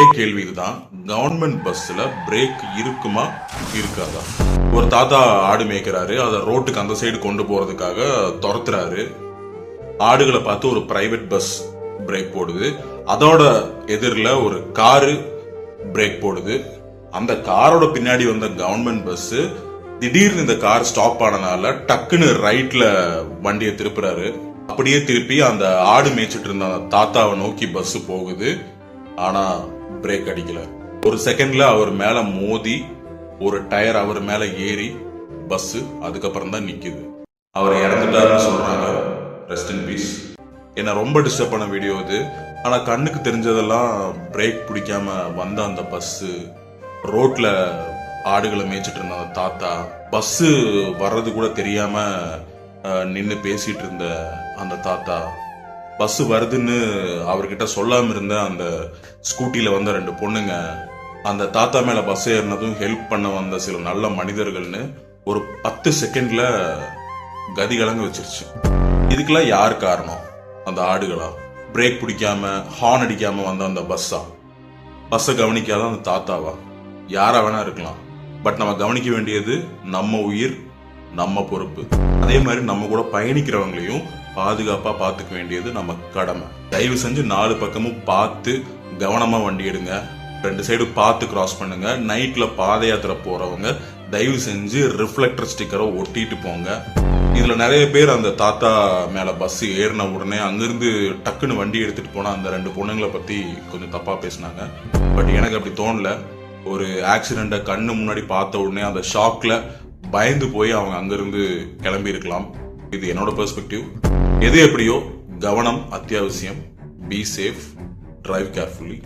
ஒரே கேள்வி இதுதான், கவர்மெண்ட் பஸ்ல பிரேக் இருக்குமா இருக்காதா? ஒரு தாத்தா ஆடு மேய்க்கிறாரு, அதை ரோட்டுக்கு அந்த சைடு கொண்டு போறதுக்காக துரத்துறாரு. ஆடுகளை பார்த்து ஒரு பிரைவேட் பஸ் பிரேக் போடுது. அதோட எதிரில் ஒரு காரு பிரேக் போடுது. அந்த காரோட பின்னாடி வந்த கவர்மெண்ட் பஸ் திடீர்னு இந்த கார் ஸ்டாப் ஆனனால டக்குன்னு ரைட்ல வண்டியை திருப்புறாரு. அப்படியே திருப்பி அந்த ஆடு மேய்ச்சிட்டு இருந்த அந்த தாத்தாவை நோக்கி பஸ் போகுது. ஆனா பிரேக் அடிக்கல. ஒரு செகண்ட்ல அவர் மேல மோதி ஒரு டயர் அவர் மேல ஏறி பஸ் அதுக்கப்புறம் தான் நிக்குது. அவர் இறந்துட்டாருன்னு சொல்றாங்க. Rest in peace. என்ன ரொம்ப டிஸ்டர்ப் பண்ண வீடியோ இது. ஆனா கண்ணுக்கு தெரிஞ்சதெல்லாம் பிரேக் பிடிக்காம வந்த அந்த பஸ், ரோட்ல ஆடுகளை மேய்ச்சிட்டு இருந்த அந்த தாத்தா, பஸ் வர்றது கூட தெரியாம நின்று பேசிட்டு இருந்த அந்த தாத்தா, பஸ் வருதுன்னு அவர்கிட்ட சொல்லாம இருந்த அந்த ஸ்கூட்டில வந்த 2 பொண்ணுங்க, அந்த தாத்தா மேல பஸ் ஏறினதும் ஹெல்ப் பண்ண வந்த சில நல்ல மனிதர்கள்னு ஒரு 10 செகண்ட்ல கதி கலங்க வச்சிருச்சு. இதுக்கெல்லாம் யார் காரணம்? அந்த ஆடுகளா? பிரேக் பிடிக்காம ஹார்ன் அடிக்காம வந்த அந்த பஸ்ஸா? பஸ்ஸை கவனிக்காத அந்த தாத்தாவா? யாரா வேணா இருக்கலாம். பட் நம்ம கவனிக்க வேண்டியது நம்ம உயிர், நம்ம பொறுப்பு. அதே மாதிரி நம்ம கூட பயணிக்கிறவங்களையும் பாதுகாப்பா பாத்துக்க வேண்டியது நம்ம கடமை. தயவு செஞ்சு 4 பக்கமும் பார்த்து கவனமா வண்டி எடுங்க. 2 சைடு பார்த்து கிராஸ் பண்ணுங்க. நைட்ல பாத யாத்திரை போறவங்க தயவு செஞ்சு ரிஃப்ளெக்டர் ஸ்டிக்கரை ஒட்டிட்டு போங்க. இதுல நிறைய பேர் அந்த தாத்தா மேல பஸ் ஏறின உடனே அங்கிருந்து டக்குன்னு வண்டி எடுத்துட்டு போனா அந்த 2 பொண்ணுங்களை பத்தி கொஞ்சம் தப்பா பேசினாங்க. பட் எனக்கு அப்படி தோணல. ஒரு ஆக்சிடென்ட கண்ணு முன்னாடி பார்த்த உடனே அந்த ஷாக்ல பயந்து போய் அவங்க அங்கிருந்து கிளம்பி இருக்கலாம். இது என்னோட பெர்ஸ்பெக்டிவ். எது எப்படியோ கவனம் அத்தியாவசியம். Be safe, drive carefully.